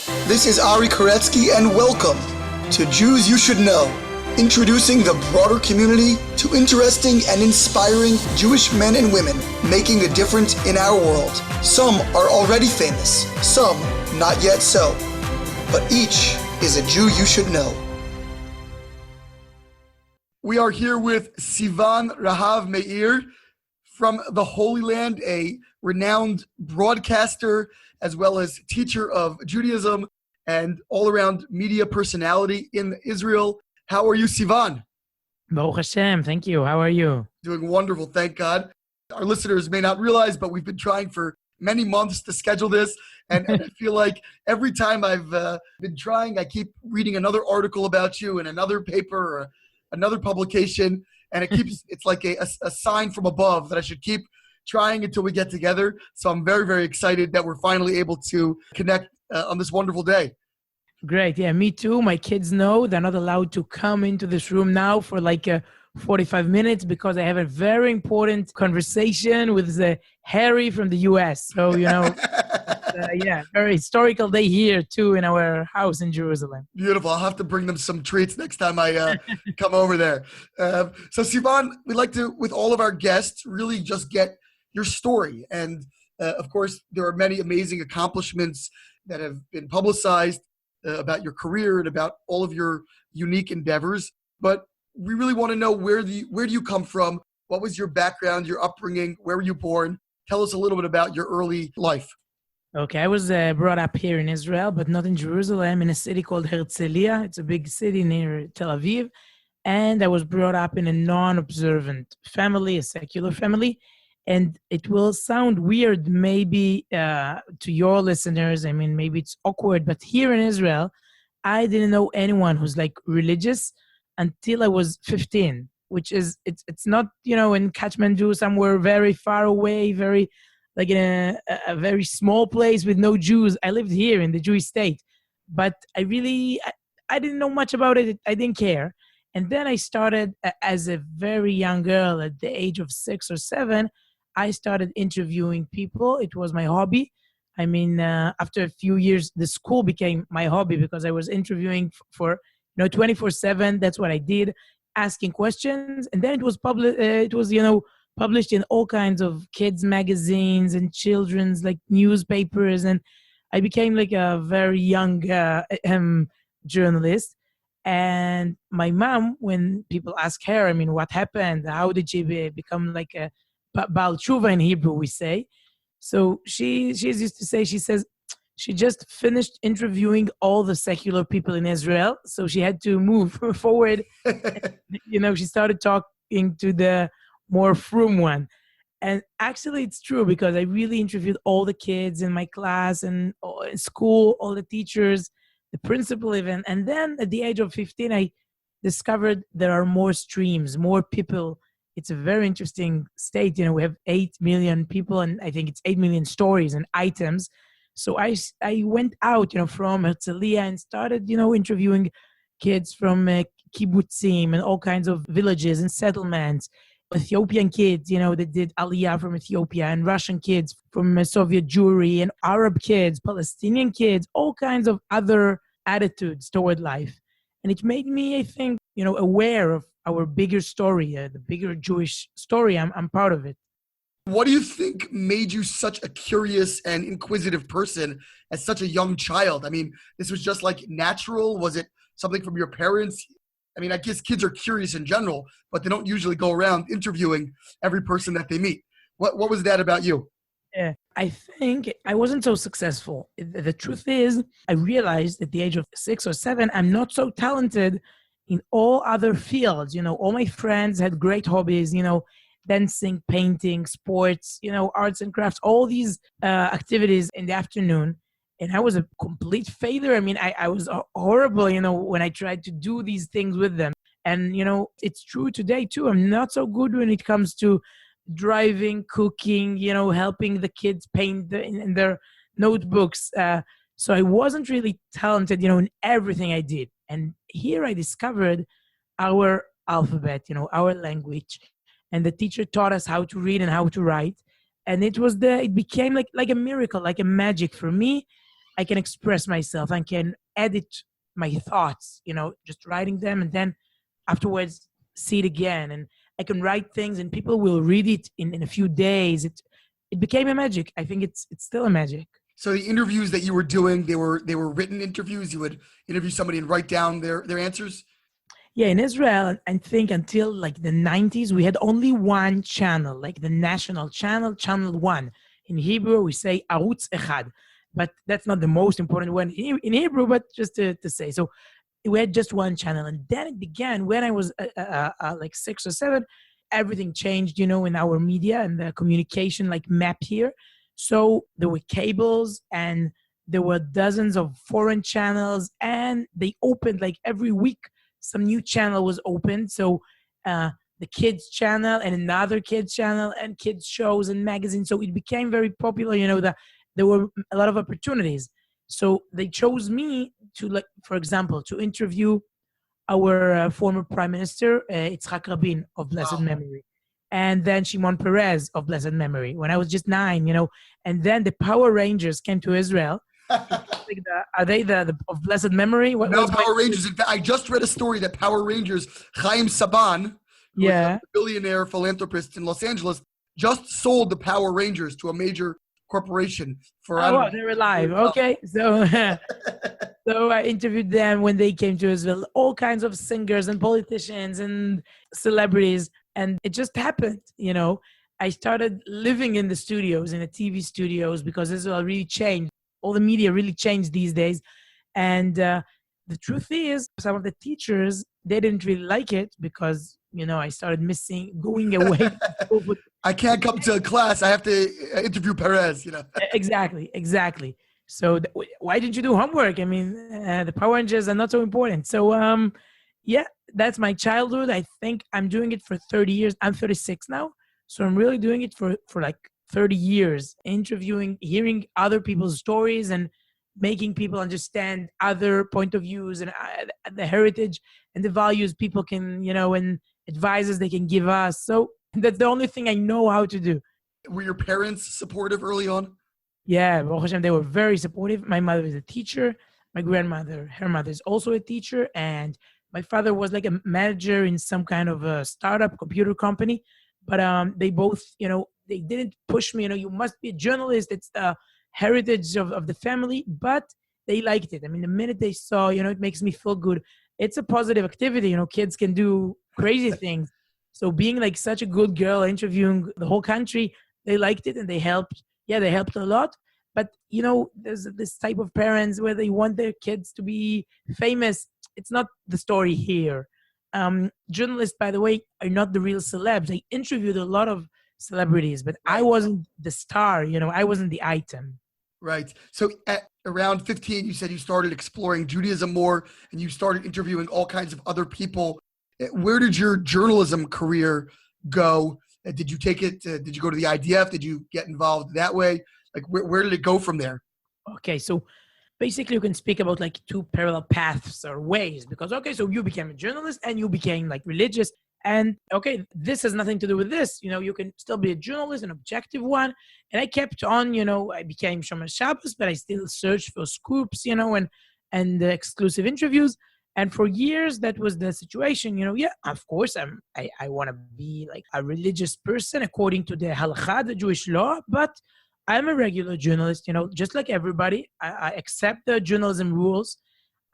This is Ari Koretsky, and welcome to Jews You Should Know, introducing the broader community to interesting and inspiring Jewish men and women making a difference in our world. Some are already famous, some not yet so, but each is a Jew you should know. We are here with Sivan Rahav-Meir from the Holy Land, a renowned broadcaster as well as teacher of Judaism and all-around media personality in Israel. How are you, Sivan? Baruch Hashem, thank you. How are you? Doing wonderful, thank God. Our listeners may not realize, but we've been trying for many months to schedule this, and I feel like every time I've been trying, I keep reading another article about you in another paper or another publication, and it's like a sign from above that I should keep trying until we get together. So I'm very, very excited that we're finally able to connect on this wonderful day. Great. Yeah, me too. My kids know they're not allowed to come into this room now for like 45 minutes because I have a very important conversation with Harry from the US. So, very historical day here too in our house in Jerusalem. Beautiful. I'll have to bring them some treats next time I come over there. So Sivan, we'd like to, with all of our guests, really just get your story. And of course, there are many amazing accomplishments that have been publicized about your career and about all of your unique endeavors. But we really want to know where do you come from? What was your background, your upbringing? Where were you born? Tell us a little bit about your early life. Okay, I was brought up here in Israel, but not in Jerusalem, in a city called Herzaliya. It's a big city near Tel Aviv. And I was brought up in a non-observant family, a secular family. And it will sound weird maybe to your listeners. I mean, maybe it's awkward, but here in Israel, I didn't know anyone who's like religious until I was 15, which is, it's not, in Kathmandu, somewhere very far away, very like in a very small place with no Jews. I lived here in the Jewish state, but I didn't know much about it. I didn't care. And then I started as a very young girl at the age of 6 or 7, I started interviewing people. It was my hobby. I mean, after a few years, the school became my hobby because I was interviewing for 24/7. That's what I did, asking questions. And then it was published in all kinds of kids magazines and children's like newspapers. And I became like a very young journalist. And my mom, when people ask her, I mean, what happened? How did she become like a Baal Tshuva in Hebrew, we say. So she's used to say, she says, she just finished interviewing all the secular people in Israel. So she had to move forward. She started talking to the more frum one. And actually it's true because I really interviewed all the kids in my class and in school, all the teachers, the principal even. And then at the age of 15, I discovered there are more streams, more people. It's a very interesting state. We have 8 million people and I think it's 8 million stories and items. So I went out, from Herzaliya and started, interviewing kids from kibbutzim and all kinds of villages and settlements, Ethiopian kids, that did Aliyah from Ethiopia, and Russian kids from Soviet Jewry, and Arab kids, Palestinian kids, all kinds of other attitudes toward life. And it made me, I think, aware of our bigger story, the bigger Jewish story. I'm proud of it. What do you think made you such a curious and inquisitive person as such a young child? I mean, this was just like natural? Was it something from your parents? I mean, I guess kids are curious in general, but they don't usually go around interviewing every person that they meet. What was that about you? Yeah, I think I wasn't so successful. The truth is, I realized at the age of 6 or 7, I'm not so talented in all other fields. All my friends had great hobbies, dancing, painting, sports, arts and crafts, all these activities in the afternoon. And I was a complete failure. I mean, I was horrible, when I tried to do these things with them. And, it's true today too. I'm not so good when it comes to driving, cooking, helping the kids paint in their notebooks. So I wasn't really talented, in everything I did. And here I discovered our alphabet, our language. And the teacher taught us how to read and how to write. And it became like a miracle, like a magic for me. I can express myself. I can edit my thoughts, just writing them, and then afterwards see it again. And I can write things and people will read it in a few days. It became a magic. I think it's still a magic. So the interviews that you were doing, they were written interviews. You would interview somebody and write down their answers. Yeah, in Israel, I think until like the 90s, we had only one channel, like the national channel, channel one. In Hebrew, we say Arutz Echad, but that's not the most important one in Hebrew, but just to say. So we had just one channel. And then it began when I was like 6 or 7, everything changed, in our media and the communication like map here. So there were cables and there were dozens of foreign channels, and they opened like every week. Some new channel was opened. So the kids channel and another kids channel and kids shows and magazines. So it became very popular, that there were a lot of opportunities. So they chose me to, like, for example, to interview our former prime minister, Yitzhak Rabin of blessed memory. And then Shimon Peres of blessed memory when I was just 9, and then the Power Rangers came to Israel. Are they the of blessed memory? No, Power Rangers. In fact, I just read a story that Power Rangers, Chaim Saban, who is a billionaire philanthropist in Los Angeles, just sold the Power Rangers to a major corporation for. Wow, they're alive. Okay, so so I interviewed them when they came to Israel. All kinds of singers and politicians and celebrities, and it just happened. I started living in the studios, in the TV studios, because Israel really changed. All the media really changed these days. And the truth is, some of the teachers, they didn't really like it because, I started going away. I can't come to class. I have to interview Perez, Exactly. So why didn't you do homework? I mean, the Power Rangers are not so important. So, that's my childhood. I think I'm doing it for 30 years. I'm 36 now. So I'm really doing it for like 30 years, interviewing, hearing other people's stories and making people understand other point of views and the heritage and the values people can, and advices they can give us. So that's the only thing I know how to do. Were your parents supportive early on? Yeah, Baruch Hashem, they were very supportive. My mother is a teacher. My grandmother, her mother is also a teacher. And my father was like a manager in some kind of a startup computer company. But they both, they didn't push me, you must be a journalist. It's the heritage of the family, but they liked it. I mean, the minute they saw, it makes me feel good. It's a positive activity. Kids can do crazy things. So being like such a good girl, interviewing the whole country, they liked it and they helped. Yeah, they helped a lot. But, there's this type of parents where they want their kids to be famous. It's not the story here. Journalists, by the way, are not the real celebs. I interviewed a lot of celebrities, but I wasn't the star, I wasn't the item. Right. So at around 15, you said you started exploring Judaism more and you started interviewing all kinds of other people. Where did your journalism career go? Did you take it? Did you go to the IDF? Did you get involved that way? Like, where did it go from there? Okay, so basically you can speak about like two parallel paths or ways because, so you became a journalist and you became like religious. And this has nothing to do with this. You can still be a journalist, an objective one. And I kept on, I became Shomer Shabbos, but I still searched for scoops, and exclusive interviews. And for years, that was the situation, of course, I want to be like a religious person according to the halakha, the Jewish law, but I'm a regular journalist, just like everybody. I accept the journalism rules.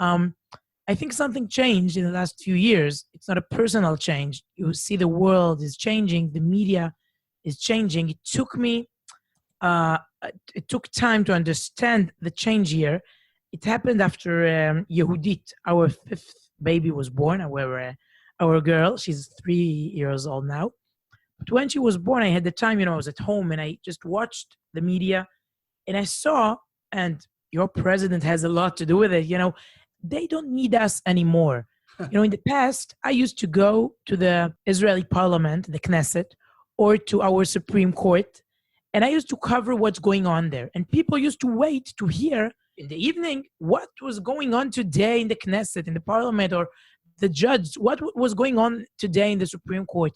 I think something changed in the last few years. It's not a personal change. You see the world is changing. The media is changing. It took time to understand the change here. It happened after Yehudit, our 5th baby was born, our girl. She's 3 years old now. But when she was born, I had the time, I was at home and I just watched the media and I saw, and your president has a lot to do with it, they don't need us anymore. In the past, I used to go to the Israeli parliament, the Knesset, or to our Supreme Court, and I used to cover what's going on there. And people used to wait to hear in the evening what was going on today in the Knesset, in the parliament, or the judge, what was going on today in the Supreme Court.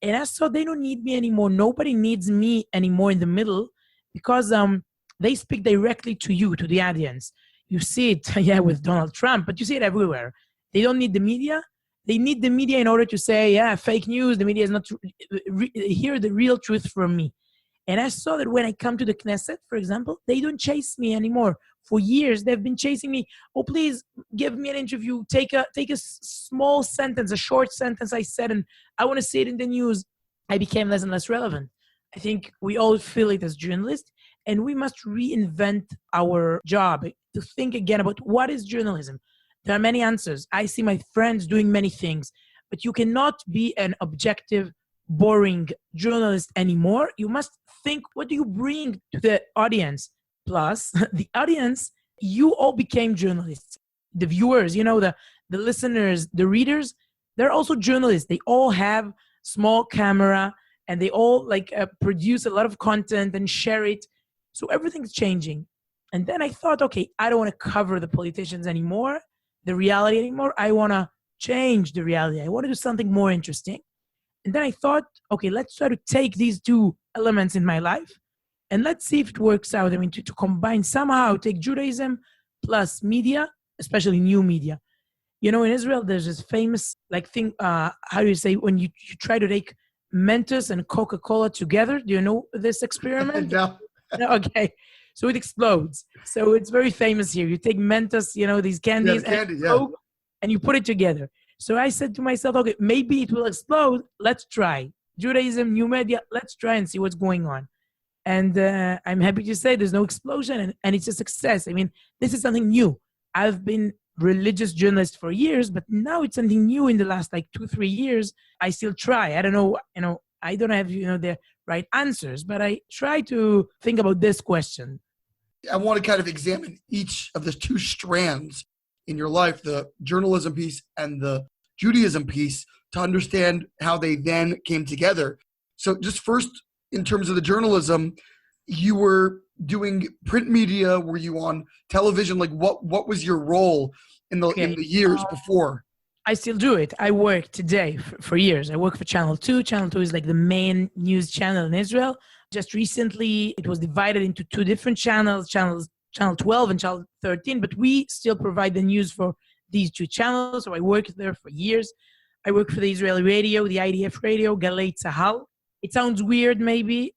And I saw they don't need me anymore. Nobody needs me anymore in the middle because they speak directly to you, to the audience. You see it, yeah, with Donald Trump, but you see it everywhere. They don't need the media. They need the media in order to say, yeah, fake news. The media is not hear the real truth from me. And I saw that when I come to the Knesset, for example, they don't chase me anymore. For years, they've been chasing me. Oh, please give me an interview. Take a small sentence, a short sentence I said, and I want to see it in the news. I became less and less relevant. I think we all feel it as journalists, and we must reinvent our job to think again about what is journalism. There are many answers. I see my friends doing many things, but you cannot be an objective, boring journalist anymore. You must think, what do you bring to the audience? Plus, the audience, you all became journalists. The viewers, the listeners, the readers, they're also journalists. They all have small camera and they all produce a lot of content and share it. So everything's changing. And then I thought, okay, I don't want to cover the politicians anymore, the reality anymore. I want to change the reality. I want to do something more interesting. And then I thought, okay, let's try to take these two elements in my life and let's see if it works out. I mean, to combine somehow, take Judaism plus media, especially new media. In Israel, there's this famous thing, how do you say, when you try to take Mentos and Coca-Cola together. Do you know this experiment? No. Okay. So it explodes. So it's very famous here. You take Mentos, these candies, Coke, and you put it together. So I said to myself, okay, maybe it will explode. Let's try. Judaism, new media, let's try and see what's going on. And I'm happy to say there's no explosion and it's a success. I mean, this is something new. I've been religious journalist for years, but now it's something new in the last 2-3 years. I still try. I don't know, I don't have, the right answers, but I try to think about this question. I want to kind of examine each of the two strands in your life, the journalism piece and the Judaism piece, to understand how they then came together. So just first, in terms of the journalism, you were doing print media. Were you on television? What was your role in the years before? I still do it. I work today for years. I work for Channel 2. Channel 2 is the main news channel in Israel. Just recently, it was divided into two different channels, Channel 12 and Channel 13, but we still provide the news for these two channels. So I worked there for years. I work for the Israeli radio, the IDF radio, Galei Tzahal. It sounds weird, maybe.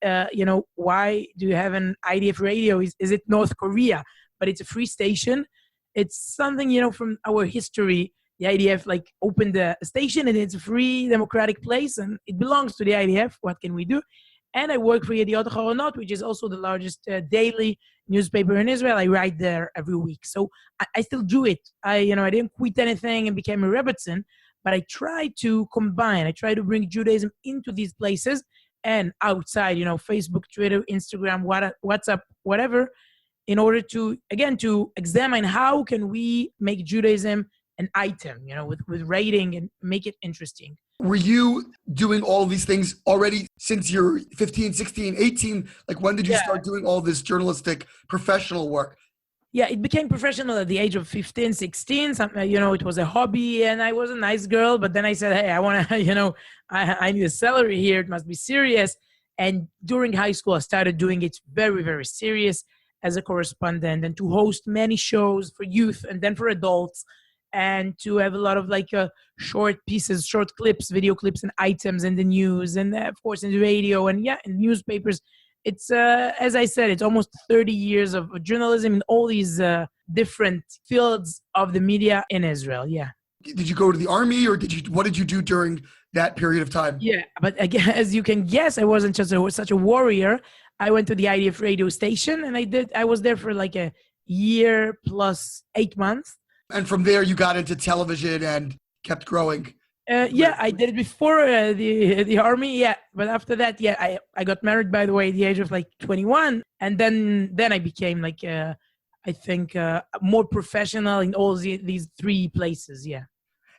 Why do you have an IDF radio? Is it North Korea? But it's a free station. It's something, from our history. The IDF opened a station and it's a free democratic place and it belongs to the IDF. What can we do? And I work for Yediot Ahronot, which is also the largest daily newspaper in Israel. I write there every week. So I still do it. I didn't quit anything and became a Rebbetzin, but I try to combine. I try to bring Judaism into these places and outside, Facebook, Twitter, Instagram, WhatsApp, whatever, in order to examine how can we make Judaism an item, with rating and make it interesting. Were you doing all these things already since you're 15, 16, 18? When did you start doing all this journalistic professional work? Yeah, it became professional at the age of 15, 16. It was a hobby and I was a nice girl. But then I said, hey, I want to, I need a salary here. It must be serious. And during high school, I started doing it very, very serious as a correspondent and to host many shows for youth and then for adults. And to have a lot of short pieces, short clips, video clips and items in the news and of course in the radio and in newspapers. It's, as I said, it's almost 30 years of journalism in all these different fields of the media in Israel. Yeah. Did you go to the army or what did you do during that period of time? Yeah, but again, as you can guess, I wasn't just such a warrior. I went to the IDF radio station and I was there for a year plus 8 months. And from there, you got into television and kept growing. I did it before the army. Yeah, but after that, I got married, by the way, at the age of 21, and then I became I think more professional in all these three places. Yeah.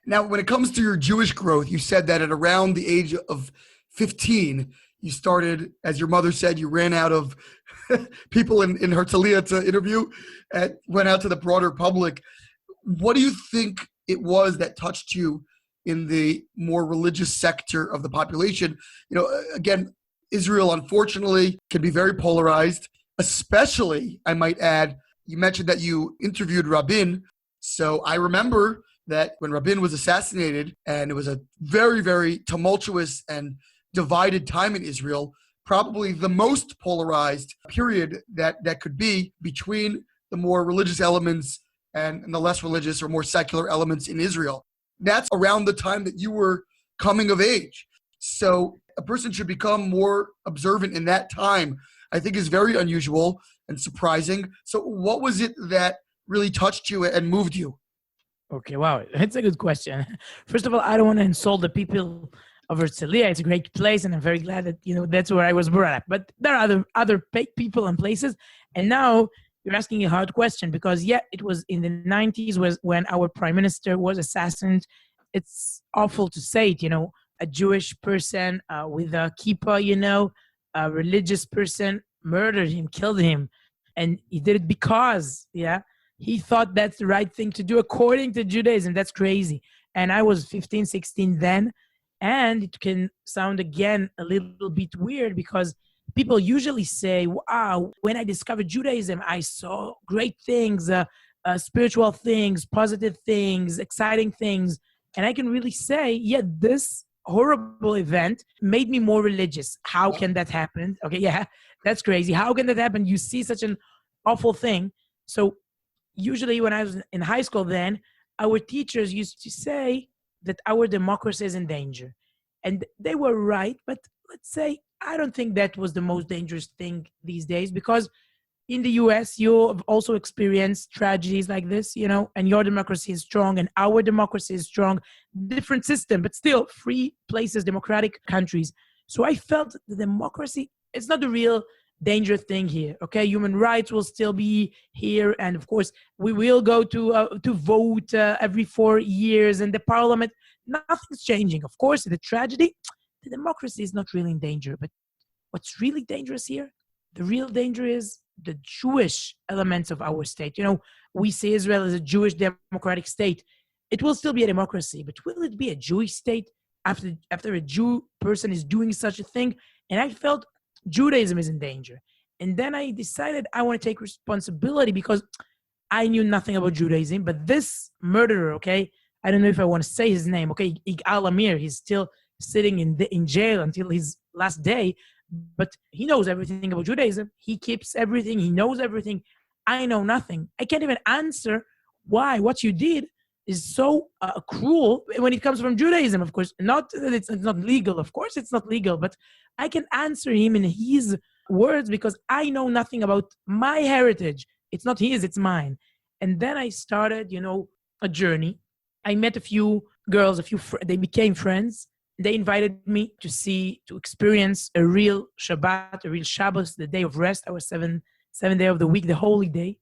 Now, when it comes to your Jewish growth, you said that at around the age of 15, you started, as your mother said, you ran out of people in Herzaliya to interview and went out to the broader public. What do you think it was that touched you in the more religious sector of the population? Again, Israel, unfortunately, can be very polarized. especially, I might add, you mentioned that you interviewed Rabin. So I remember that when Rabin was assassinated, and it was a very, very tumultuous and divided time in Israel, probably the most polarized period that could be between the more religious elements and the less religious or more secular elements in Israel. That's around the time that you were coming of age. So a person should become more observant in that time, I think is very unusual and surprising. So what was it that really touched you and moved you? Okay, wow, that's a good question. First of all, I don't want to insult the people of Herzaliya. It's a great place, and I'm very glad that that's where I was brought up. But there are other people and places, and now you're asking a hard question because it was in the 90s was when our prime minister was assassinated. It's awful to say it, a Jewish person with a kippah, a religious person murdered him, killed him, and he did it because he thought that's the right thing to do according to Judaism. That's crazy. And I was 15, 16 then. And it can sound again a little bit weird because people usually say, wow, when I discovered Judaism, I saw great things, spiritual things, positive things, exciting things. And I can really say, this horrible event made me more religious. How can that happen? Okay, that's crazy. How can that happen? You see such an awful thing. So usually when I was in high school then, our teachers used to say that our democracy is in danger. And they were right, but let's say I don't think that was the most dangerous thing these days because in the US, you have also experienced tragedies like this, and your democracy is strong and our democracy is strong. Different system, but still free places, democratic countries. So I felt the democracy is not the real dangerous thing here. Okay, human rights will still be here, and of course we will go to vote every 4 years in the parliament. Nothing's changing. Of course, the tragedy, the democracy is not really in danger. But what's really dangerous here? The real danger is the Jewish elements of our state. We see Israel as a Jewish democratic state. It will still be a democracy, but will it be a Jewish state after a Jew person is doing such a thing? And I felt Judaism is in danger. And then I decided I want to take responsibility because I knew nothing about Judaism. But this murderer, okay, I don't know if I want to say his name, okay, Yigal Amir, he's still sitting in jail until his last day. But he knows everything about Judaism. He keeps everything. He knows everything. I know nothing. I can't even answer why what you did is so cruel when it comes from Judaism. Of course, not that it's not legal. Of course, it's not legal. But I can answer him in his words because I know nothing about my heritage. It's not his, it's mine. And then I started, a journey. I met a few girls, they became friends. They invited me to experience a real Shabbat, a real Shabbos, the day of rest. Our seven day of the week, the holy day.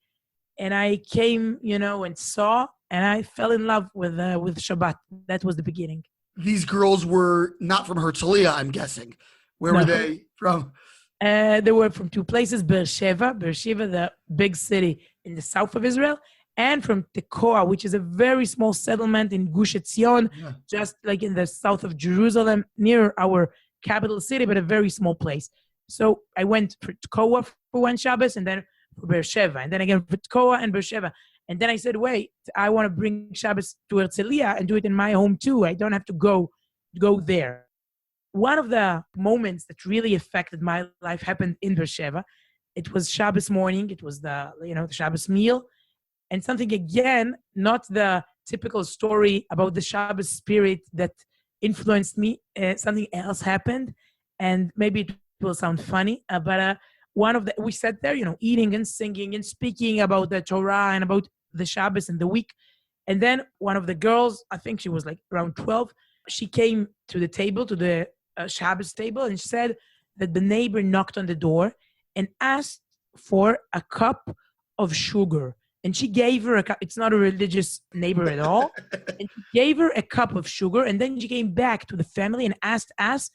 And I came, and saw, and I fell in love with Shabbat. That was the beginning. These girls were not from Herzaliya, I'm guessing. Where were they from? They were from two places, Beersheba, the big city in the south of Israel, and from Tekoa, which is a very small settlement in Gush Etzion, just like in the south of Jerusalem, near our capital city, but a very small place. So I went for Tekoa for one Shabbos, and then for Beersheba, and then again for Tekoa and Beersheba. And then I said, wait, I want to bring Shabbos to Herzaliya and do it in my home too. I don't have to go there. One of the moments that really affected my life happened in Beersheba. It was Shabbos morning. It was the Shabbos meal. And something, again, not the typical story about the Shabbos spirit that influenced me. Something else happened. And maybe it will sound funny, but we sat there, eating and singing and speaking about the Torah and about the Shabbos and the week. And then one of the girls, I think she was like around 12, she came to the table, to the Shabbos table, and she said that the neighbor knocked on the door and asked for a cup of sugar. And she gave her a cup. It's not a religious neighbor at all. And she gave her a cup of sugar. And then she came back to the family and asked us,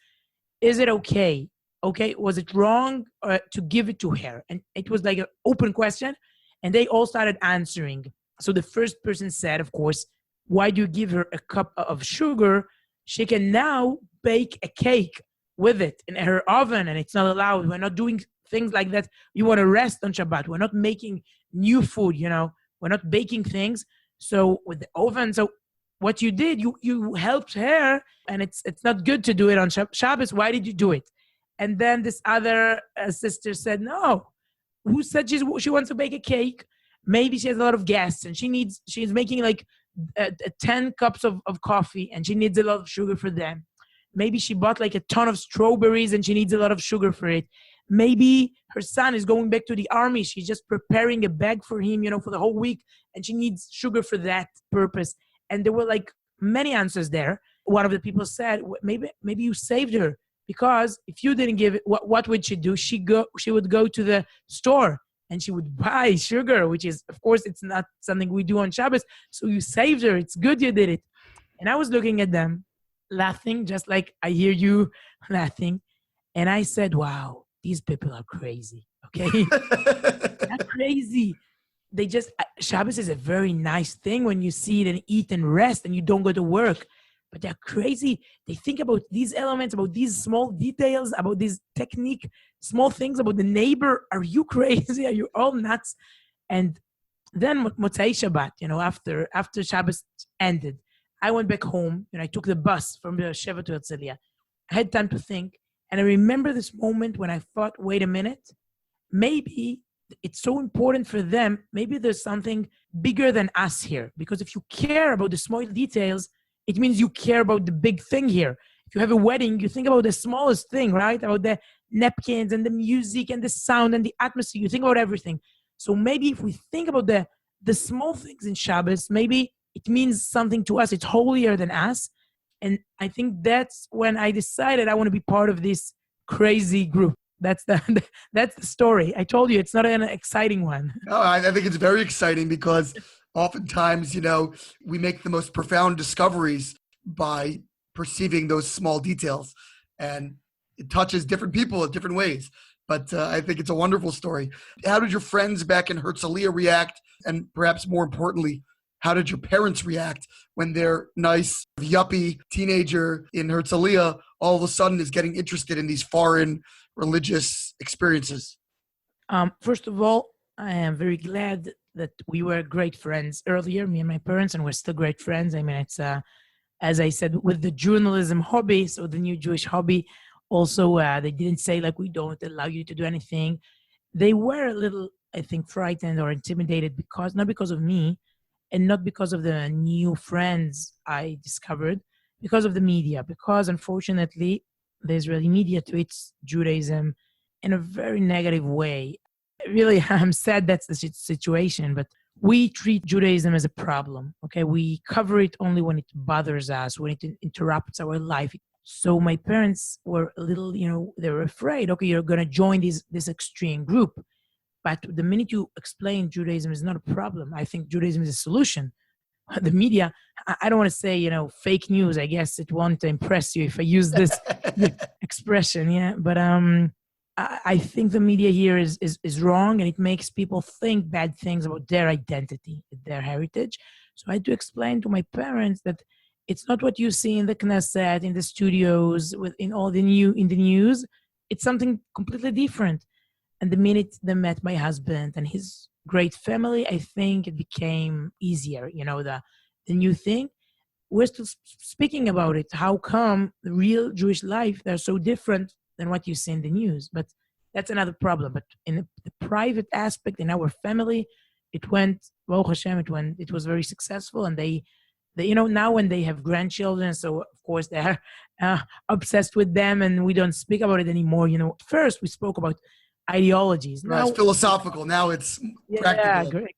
is it okay? Okay, was it wrong to give it to her? And it was like an open question. And they all started answering. So the first person said, of course, why do you give her a cup of sugar? She can now bake a cake with it in her oven, and it's not allowed. We're not doing things like that. You want to rest on Shabbat. We're not making new food, we're not baking things. So with the oven, so what you did, you helped her, and it's not good to do it on Shabbos. Why did you do it? And then this other sister said, no, who said she wants to bake a cake? Maybe she has a lot of guests and she's making like 10 cups of coffee and she needs a lot of sugar for them. Maybe she bought like a ton of strawberries and she needs a lot of sugar for it. Maybe her son is going back to the army. She's just preparing a bag for him, for the whole week, and she needs sugar for that purpose. And there were like many answers there. One of the people said, maybe you saved her, because if you didn't give it, what would she do? She would go to the store and she would buy sugar, which is, of course, it's not something we do on Shabbos. So you saved her. It's good you did it. And I was looking at them, laughing, just like I hear you laughing. And I said, wow, these people are crazy, okay? They're crazy. Shabbos is a very nice thing when you see it and eat and rest and you don't go to work. But they're crazy. They think about these elements, about these small details, about this technique, small things about the neighbor. Are you crazy? Are you all nuts? And then Motzei Shabbat, after Shabbos ended, I went back home and I took the bus from Be'er-Sheva to Herzaliya. I had time to think. And I remember this moment when I thought, wait a minute, maybe it's so important for them. Maybe there's something bigger than us here. Because if you care about the small details, it means you care about the big thing here. If you have a wedding, you think about the smallest thing, right? About the napkins and the music and the sound and the atmosphere. You think about everything. So maybe if we think about the small things in Shabbos, maybe it means something to us. It's holier than us. And I think that's when I decided I want to be part of this crazy group. That's the story. I told you it's not an exciting one. No, I think it's very exciting because oftentimes, we make the most profound discoveries by perceiving those small details, and it touches different people in different ways. But I think it's a wonderful story. How did your friends back in Herzaliya react? And perhaps more importantly, how did your parents react when their nice, yuppie teenager in Herzaliya all of a sudden is getting interested in these foreign religious experiences? First of all, I am very glad that we were great friends earlier, me and my parents, and we're still great friends. I mean, it's, as I said, with the journalism hobby, so the new Jewish hobby, also, they didn't say, like, we don't allow you to do anything. They were a little, I think, frightened or intimidated not because of me, and not because of the new friends I discovered, because of the media. Because, unfortunately, the Israeli media treats Judaism in a very negative way. Really, I'm sad that's the situation, but we treat Judaism as a problem, okay? We cover it only when it bothers us, when it interrupts our life. So my parents were a little, they were afraid, okay, you're going to join this extreme group. But the minute you explain Judaism is not a problem, I think Judaism is a solution. The media, I don't want to say, fake news. I guess it won't impress you if I use this expression, yeah. But I think the media here is wrong, and it makes people think bad things about their identity, their heritage. So I had to explain to my parents that it's not what you see in the Knesset, in the studios, in the news. It's something completely different. And the minute they met my husband and his great family, I think it became easier. The new thing. We're still speaking about it. How come the real Jewish life, they're so different than what you see in the news? But that's another problem. But in the private aspect, in our family, it went, Baruch Hashem, it was very successful. And they now when they have grandchildren, so of course they're obsessed with them, and we don't speak about it anymore. First we spoke about ideologies. Right, it's philosophical. Now it's practical. Yeah, great.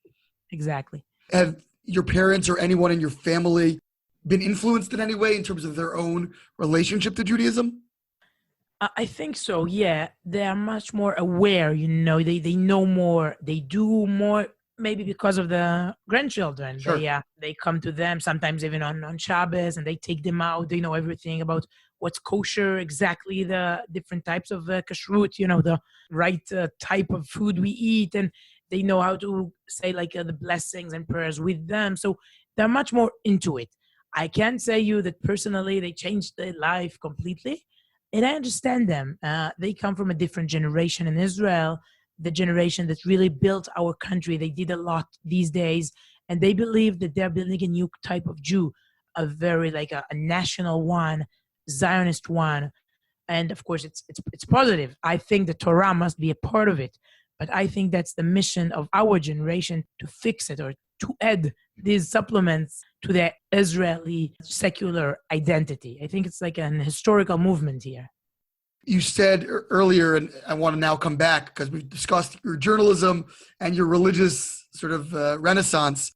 Exactly. Have your parents or anyone in your family been influenced in any way in terms of their own relationship to Judaism? I think so, yeah. They are much more aware, they know more, they do more, maybe because of the grandchildren. Sure. They come to them sometimes even on Shabbos, and they take them out. They know everything about what's kosher, exactly the different types of kashrut, the right type of food we eat, and they know how to say the blessings and prayers with them. So they're much more into it. I can't say you that personally they changed their life completely, And I understand them. They come from a different generation in Israel, the generation that really built our country. They did a lot these days, and they believe that they're building a new type of Jew, a very like a national one, Zionist one. And of course, it's positive. I think the Torah must be a part of it, but I think that's the mission of our generation to fix it or to add these supplements to the Israeli secular identity. I think it's like an historical movement here. You said earlier, and I want to now come back because we've discussed your journalism and your religious sort of renaissance.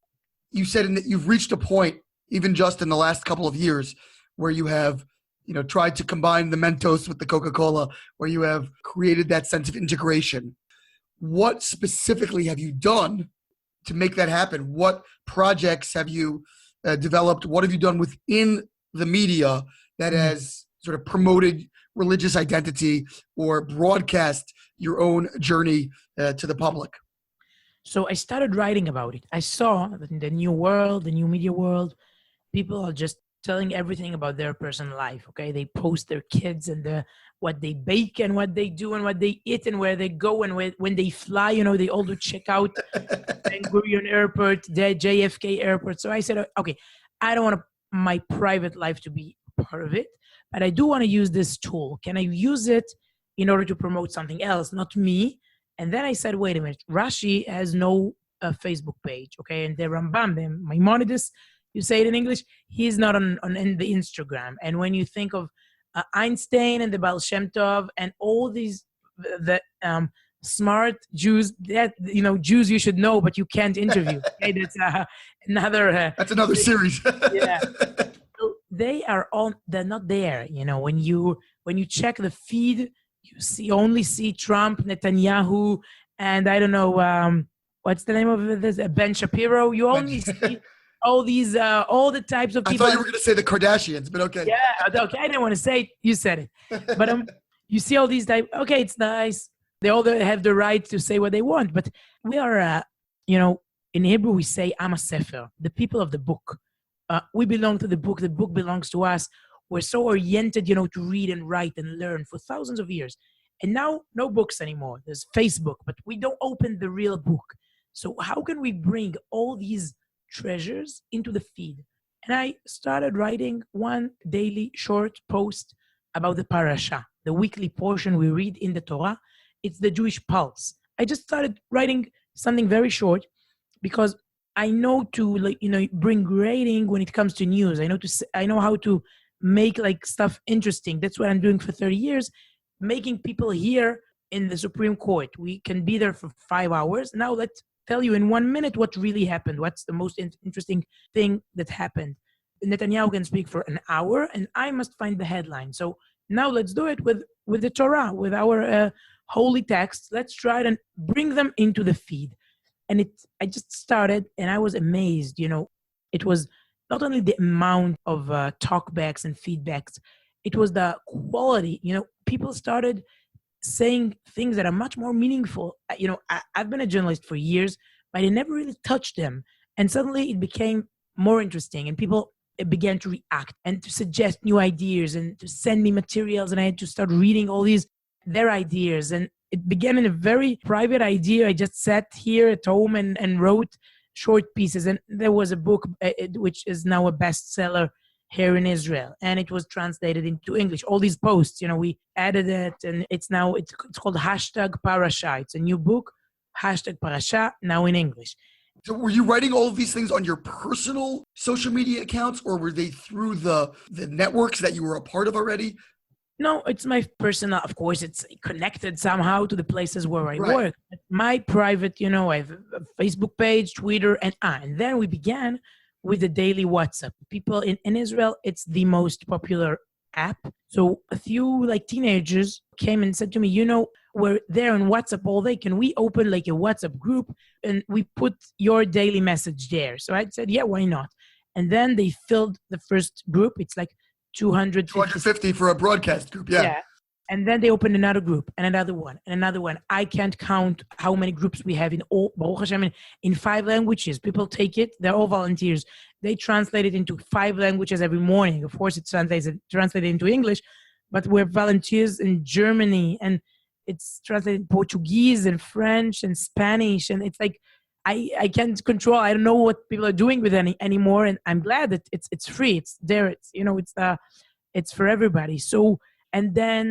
You said that you've reached a point, even just in the last couple of years, where you have, tried to combine the Mentos with the Coca-Cola, where you have created that sense of integration. What specifically have you done to make that happen? What projects have you developed? What have you done within the media that has sort of promoted religious identity or broadcast your own journey to the public? So I started writing about it. I saw that in the new world, the new media world, people are just telling everything about their personal life. Okay, they post their kids and what they bake and what they do and what they eat and where they go and when they fly. They all do check out Ben Gurion Airport, the JFK Airport. So I said, okay, I don't want my private life to be part of it, but I do want to use this tool. Can I use it in order to promote something else, not me? And then I said, wait a minute, Rashi has no Facebook page, okay? And the Rambam, the Maimonides, you say it in English, he's not on the Instagram. And when you think of Einstein and the Baal Shem Tov and all these the smart Jews, that Jews you should know, but you can't interview. Okay, that's another. That's another series. Yeah, so they're not there. When you check the feed, you only see Trump, Netanyahu, and I don't know what's the name of this, Ben Shapiro. You only see all these, all the types of people. I thought you were going to say the Kardashians, but okay. Yeah, okay. I didn't want to say it. You said it. But you see all these types. Okay, it's nice. They all have the right to say what they want. But we are, in Hebrew we say, Am Sefer, the people of the book. We belong to the book. The book belongs to us. We're so oriented, to read and write and learn for thousands of years. And now, no books anymore. There's Facebook, but we don't open the real book. So how can we bring all these treasures into the feed? And I started writing one daily short post about the Parasha, the weekly portion we read in the Torah. It's the Jewish pulse. I just started writing something very short because I know to bring grading when it comes to news. I know how to make stuff interesting. That's what I'm doing for 30 years, making people hear in the Supreme Court. We can be there for 5 hours. Now let's tell you in 1 minute what really happened. What's the most interesting thing that happened? Netanyahu can speak for an hour and I must find the headline. So now let's do it with the Torah, with our holy texts. Let's try and bring them into the feed. And I just started and I was amazed. It was not only the amount of talkbacks and feedbacks, it was the quality. People started saying things that are much more meaningful. I've been a journalist for years, but I never really touched them. And suddenly it became more interesting and people began to react and to suggest new ideas and to send me materials. And I had to start reading all their ideas. And it began in a very private idea. I just sat here at home and wrote short pieces. And there was a book which is now a bestseller here in Israel, and it was translated into English. All these posts, we added it, and it's called #Parasha. It's a new book, #Parasha, now in English. So were you writing all of these things on your personal social media accounts, or were they through the networks that you were a part of already? No, it's my personal. Of course, it's connected somehow to the places where I work. My private, I have a Facebook page, Twitter, and then we began with the daily WhatsApp. People in Israel, it's the most popular app. So a few teenagers came and said to me, we're there on WhatsApp all day. Can we open a WhatsApp group and we put your daily message there? So I said, yeah, why not? And then they filled the first group. It's 250 for a broadcast group. Yeah. And then they opened another group and another one and another one. I can't count how many groups we have in all, Baruch Hashem, in 5 languages. People take it. They're all volunteers. They translate it into 5 languages every morning. Of course, it's translated into English, but we're volunteers in Germany, and it's translated in Portuguese and French and Spanish. And it's like, I can't control. I don't know what people are doing with anymore. And I'm glad that it's free. It's there. It's for everybody. So, and then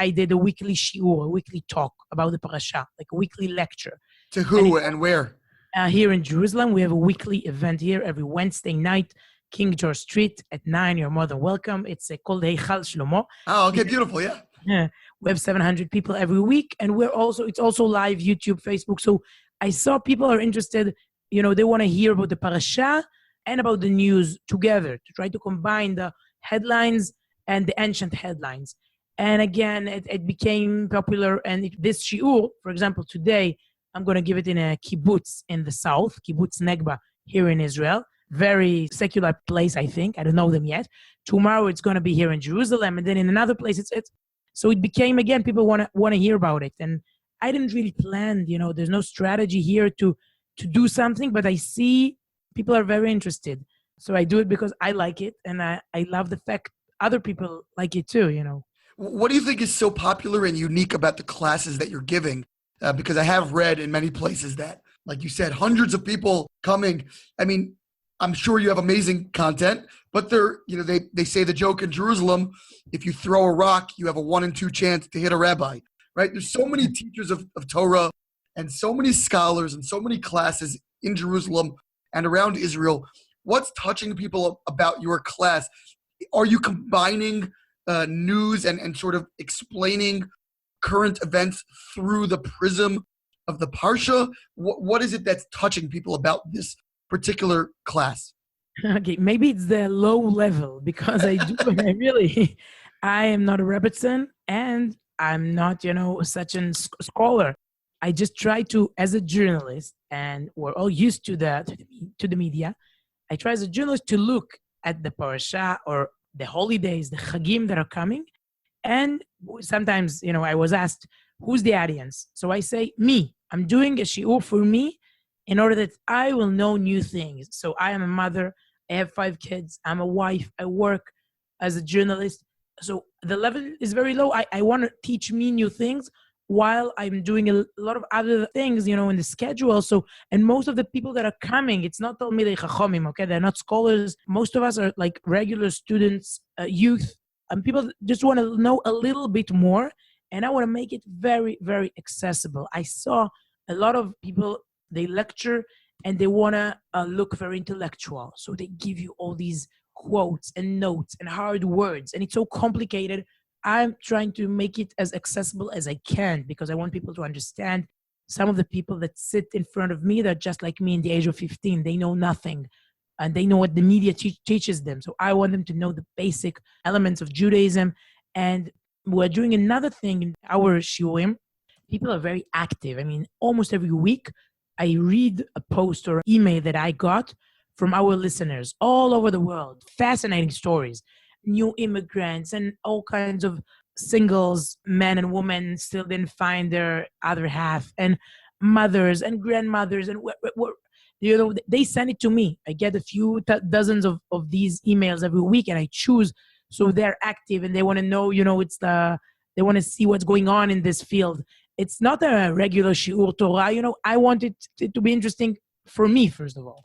I did a weekly shiur, a weekly talk about the parasha, like a weekly lecture. To who and where? Here in Jerusalem, we have a weekly event here every Wednesday night, King George Street at 9. You're more than welcome. It's called Heichal Shlomo. Oh, okay, beautiful, yeah. Yeah, we have 700 people every week, and it's also live YouTube, Facebook. So I saw people are interested. They want to hear about the parasha and about the news together to try to combine the headlines and the ancient headlines. And again, it became popular. And this shiur, for example, today I'm going to give it in a kibbutz in the south, kibbutz Negba here in Israel. Very secular place, I think. I don't know them yet. Tomorrow it's going to be here in Jerusalem, and then in another place. So it became, again, people want to hear about it. And I didn't really plan, there's no strategy here to do something, but I see people are very interested. So I do it because I like it, and I love the fact other people like it too, What do you think is so popular and unique about the classes that you're giving? Because I have read in many places that, like you said, hundreds of people coming. I mean, I'm sure you have amazing content, but they say the joke in Jerusalem, if you throw a rock, you have a 1 in 2 chance to hit a rabbi, right? There's so many teachers of Torah and so many scholars and so many classes in Jerusalem and around Israel. What's touching people about your class? Are you combining news and sort of explaining current events through the prism of the Parsha? What is it that's touching people about this particular class? Okay, maybe it's the low level, because I am not a Rebbetzin, and I'm not, such a scholar. I just try to, as a journalist, and we're all used to the media. I try as a journalist to look at the parasha or the holidays, the chagim that are coming. And sometimes, I was asked, who's the audience? So I say, me. I'm doing a shiur for me in order that I will know new things. So I am a mother. I have 5 kids. I'm a wife. I work as a journalist. So the level is very low. I want to teach me new things while I'm doing a lot of other things, in the schedule. So, and most of the people that are coming, it's not Talmidei Chachomim, okay? They're not scholars. Most of us are like regular students, youth, and people just want to know a little bit more. And I want to make it very, very accessible. I saw a lot of people, they lecture and they want to look very intellectual. So they give you all these quotes and notes and hard words, and it's so complicated. I'm trying to make it as accessible as I can, because I want people to understand. Some of the people that sit in front of me, they're just like me in the age of 15. They know nothing, and they know what the media teaches them. So I want them to know the basic elements of Judaism. And we're doing another thing in our shiurim. People are very active. I mean, almost every week, I read a post or email that I got from our listeners all over the world. Fascinating stories. New immigrants and all kinds of singles, men and women still didn't find their other half, and mothers and grandmothers. And they send it to me. I get a few dozens of these emails every week, and I choose. So they're active and they want to know, they want to see what's going on in this field. It's not a regular shiur Torah. I want it to be interesting for me, first of all.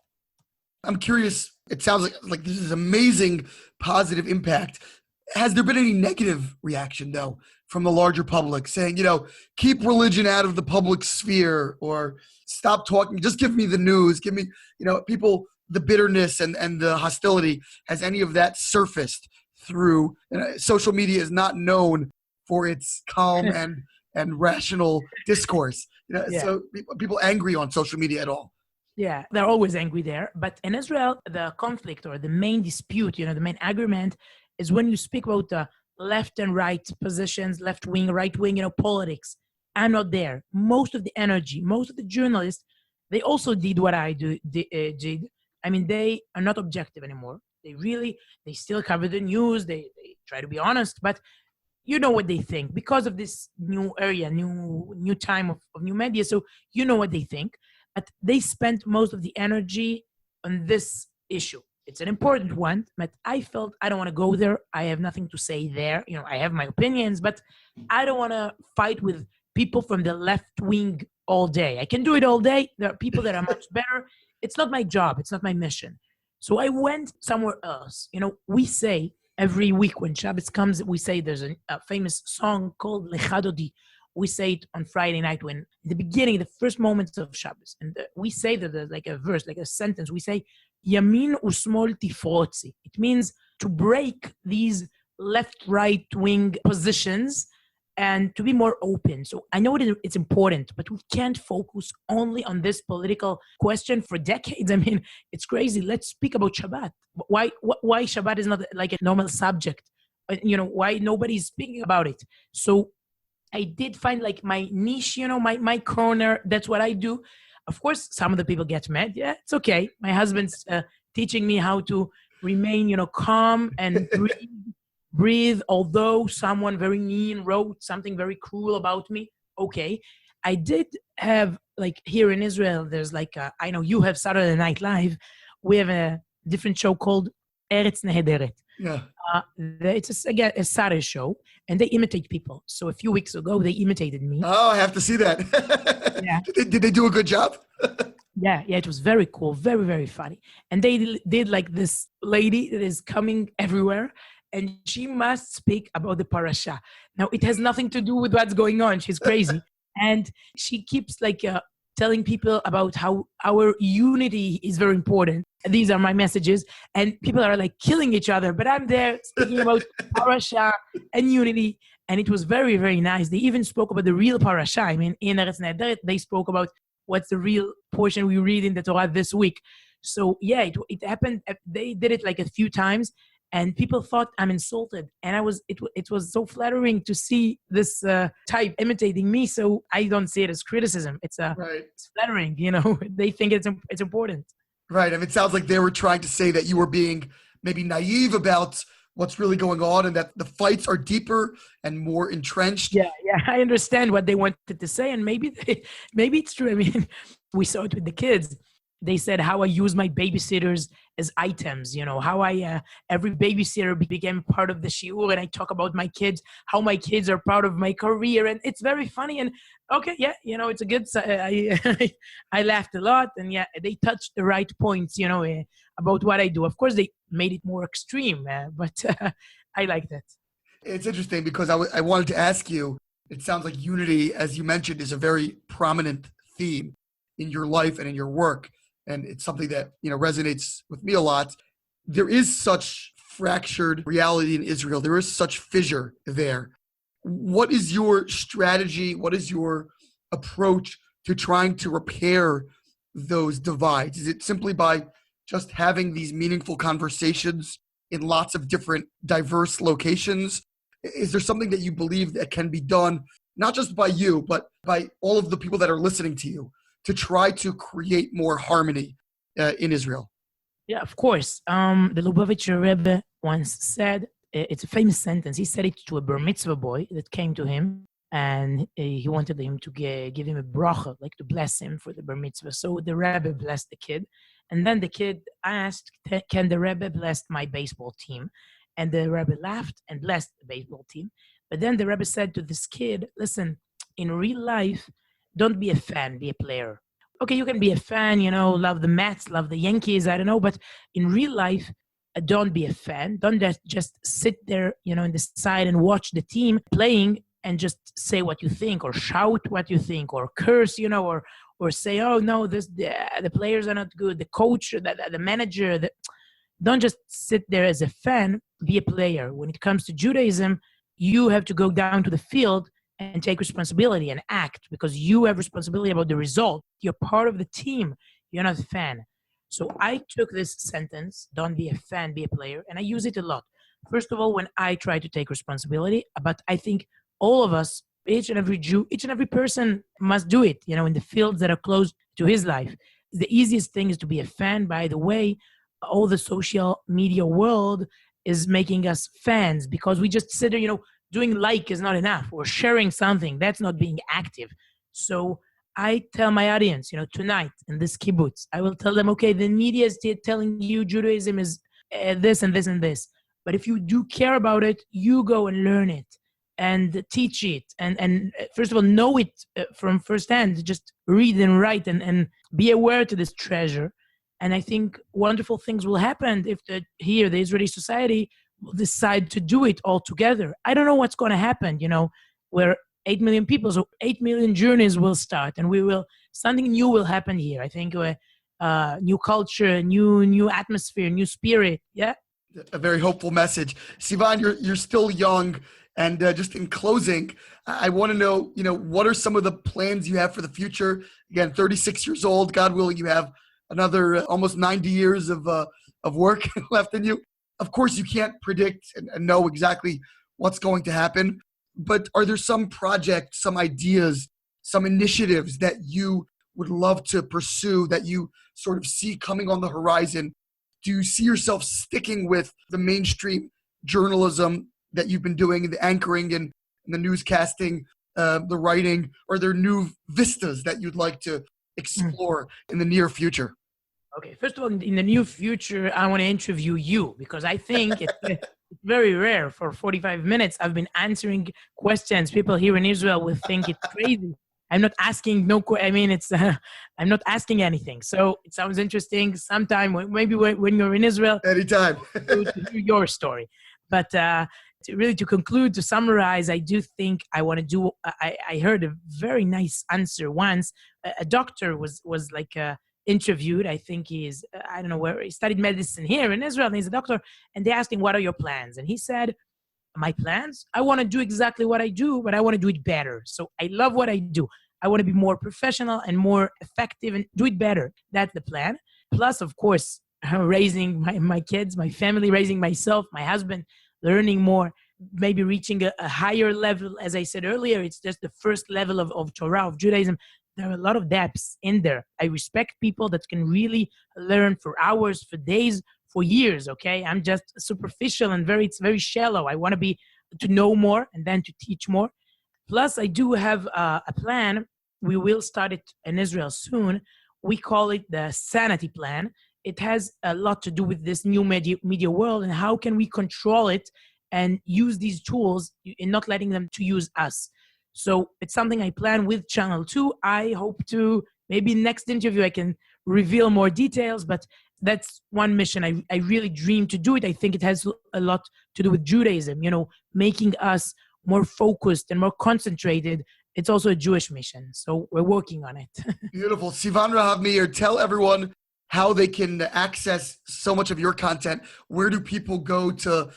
I'm curious. It sounds like this is amazing positive impact. Has there been any negative reaction, though, from the larger public saying, keep religion out of the public sphere, or stop talking, just give me the news, give me, people, the bitterness and the hostility? Has any of that surfaced through, social media is not known for its calm and rational discourse. So people angry on social media at all? Yeah, they're always angry there. But in Israel, the conflict or the main dispute, the main argument is when you speak about the left and right positions, left wing, right wing, politics. I'm not there. Most of the energy, most of the journalists, they also did what I did. I mean, they are not objective anymore. They still cover the news. They try to be honest, but you know what they think because of this new area, new time of new media. So you know what they think. But they spent most of the energy on this issue. It's an important one, but I felt I don't want to go there. I have nothing to say there. I have my opinions, but I don't want to fight with people from the left wing all day. I can do it all day. There are people that are much better. It's not my job. It's not my mission. So I went somewhere else. We say every week when Shabbos comes, we say there's a famous song called Lecha Dodi. We say it on Friday night when, in the beginning, the first moments of Shabbos. And we say that there's like a verse, like a sentence. We say, Yamin usmol tifrotzi. It means to break these left-right wing positions and to be more open. So I know it's important, but we can't focus only on this political question for decades. I mean, it's crazy. Let's speak about Shabbat. Why Shabbat is not like a normal subject? Why nobody's speaking about it? So I did find like my niche, my corner. That's what I do. Of course, some of the people get mad. Yeah, it's okay. My husband's teaching me how to remain, calm and breathe. Although someone very mean wrote something very cruel about me. Okay. I did have, like, here in Israel, there's like, I know you have Saturday Night Live. We have a different show called Eretz Nehederet. Yeah. It's a Saturday show, and they imitate people. So a few weeks ago, they imitated me. Oh, I have to see that. Yeah. Did they do a good job? Yeah, it was very cool, very, very funny. And they did like this lady that is coming everywhere, and she must speak about the parasha. Now, it has nothing to do with what's going on. She's crazy. And she keeps like telling people about how our unity is very important. These are my messages. And people are like killing each other. But I'm there speaking about parasha and unity. And it was very, very nice. They even spoke about the real parasha. I mean, in Eretz Nehederet, they spoke about what's the real portion we read in the Torah this week. So yeah, it happened. They did it like a few times. And people thought I'm insulted. And it was so flattering to see this type imitating me. So I don't see it as criticism. It's flattering, They think it's important. Right. I mean, it sounds like they were trying to say that you were being maybe naive about what's really going on and that the fights are deeper and more entrenched. Yeah. I understand what they wanted to say. And maybe it's true. I mean, we saw it with the kids. They said how I use my babysitters as items, how I, every babysitter became part of the shiur, and I talk about my kids, how my kids are part of my career. And it's very funny. And okay, yeah, it's a good, I laughed a lot, and yeah, they touched the right points, about what I do. Of course, they made it more extreme, but I like that. It's interesting because I wanted to ask you, it sounds like unity, as you mentioned, is a very prominent theme in your life and in your work. And it's something that, resonates with me a lot. There is such fractured reality in Israel. There is such fissure there. What is your strategy? What is your approach to trying to repair those divides? Is it simply by just having these meaningful conversations in lots of different diverse locations? Is there something that you believe that can be done, not just by you, but by all of the people that are listening to you, to try to create more harmony in Israel? Yeah, of course. The Lubavitcher Rebbe once said, it's a famous sentence. He said it to a bar mitzvah boy that came to him, and he wanted him to give him a bracha, like to bless him for the bar mitzvah. So the Rebbe blessed the kid. And then the kid asked, can the Rebbe bless my baseball team? And the Rebbe laughed and blessed the baseball team. But then the Rebbe said to this kid, listen, in real life, don't be a fan, be a player. Okay, you can be a fan, love the Mets, love the Yankees, I don't know. But in real life, don't be a fan. Don't just sit there, in the side and watch the team playing and just say what you think or shout what you think or curse, or say, oh, no, the players are not good. The coach, the manager, don't just sit there as a fan, be a player. When it comes to Judaism, you have to go down to the field and take responsibility and act because you have responsibility about the result. You're part of the team. You're not a fan. So I took this sentence, don't be a fan, be a player, and I use it a lot. First of all, when I try to take responsibility, but I think all of us, each and every Jew, each and every person must do it, in the fields that are close to his life. The easiest thing is to be a fan. By the way, all the social media world is making us fans because we just sit there, doing like is not enough or sharing something. That's not being active. So I tell my audience, tonight in this kibbutz, I will tell them, okay, the media is telling you Judaism is this and this and this. But if you do care about it, you go and learn it and teach it. And first of all, know it from firsthand. Just read and write and be aware to this treasure. And I think wonderful things will happen if the Israeli society will decide to do it all together. I don't know what's going to happen, where 8 million people, so 8 million journeys will start, and something new will happen here. I think new culture, new atmosphere, new spirit. Yeah. A very hopeful message. Sivan, you're still young, and just in closing, I want to know, what are some of the plans you have for the future? Again, 36 years old, God willing, you have another almost 90 years of work left in you. Of course, you can't predict and know exactly what's going to happen, but are there some projects, some ideas, some initiatives that you would love to pursue, that you sort of see coming on the horizon? Do you see yourself sticking with the mainstream journalism that you've been doing, the anchoring and the newscasting, the writing? Are there new vistas that you'd like to explore in the near future? Okay, first of all, in the near future, I want to interview you, because I think it's very rare. For 45 minutes, I've been answering questions. People here in Israel will think it's crazy. I'm not asking I'm not asking anything. So it sounds interesting. Sometime, maybe when you're in Israel, anytime, to hear your story. But to conclude, to summarize, I do think I want to do. I heard a very nice answer once. A doctor was like interviewed. I think I don't know where, he studied medicine here in Israel, and he's a doctor. And they asked him, "What are your plans?" And he said, "My plans? I want to do exactly what I do, but I want to do it better. So I love what I do. I want to be more professional and more effective and do it better." That's the plan. Plus, of course, raising my kids, my family, raising myself, my husband, learning more, maybe reaching a higher level. As I said earlier, it's just the first level of Torah, of Judaism. There are a lot of depths in there. I respect people that can really learn for hours, for days, for years, okay? I'm just superficial and it's very shallow. I want to know more and then to teach more. Plus, I do have a plan. We will start it in Israel soon. We call it the Sanity Plan. It has a lot to do with this new media world, and how can we control it and use these tools and not letting them to use us. So it's something I plan with Channel 2. I hope to, maybe next interview I can reveal more details, but that's one mission. I really dream to do it. I think it has a lot to do with Judaism, making us more focused and more concentrated. It's also a Jewish mission. So we're working on it. Beautiful. Sivan Rahav-Meir, tell everyone how they can access so much of your content. Where do people go to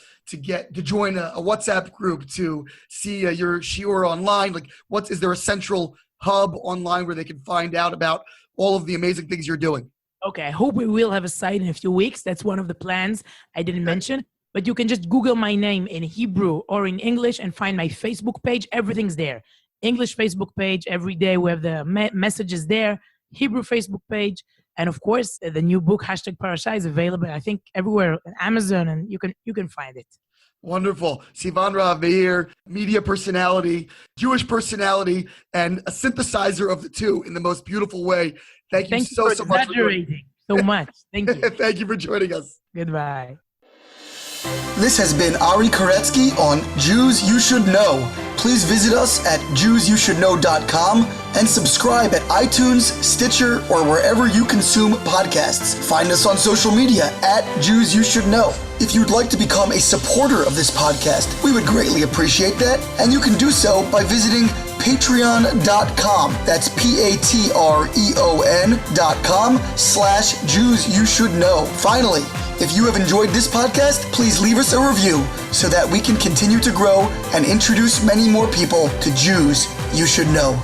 join a WhatsApp group, to see your shiur online? Like, is there a central hub online where they can find out about all of the amazing things you're doing? Okay, I hope we will have a site in a few weeks. That's one of the plans I didn't mention. But you can just Google my name in Hebrew or in English and find my Facebook page. Everything's there. English Facebook page. Every day we have the messages there. Hebrew Facebook page. And of course, the new book, #Parasha, is available, I think, everywhere on Amazon, and you can find it. Wonderful. Sivan Rahav-Meir, media personality, Jewish personality, and a synthesizer of the two in the most beautiful way. Thank you so much. Exaggerating so much. Thank you. Thank you for joining us. Goodbye. This has been Ari Koretsky on Jews You Should Know. Please visit us at JewsYouShouldKnow.com and subscribe at iTunes, Stitcher, or wherever you consume podcasts. Find us on social media at Jews You Should Know. If you'd like to become a supporter of this podcast, we would greatly appreciate that, and you can do so by visiting patreon.com. That's patreon.com/JewsYouShouldKnow. Finally, if you have enjoyed this podcast, please leave us a review so that we can continue to grow and introduce many more people to Jews You Should Know.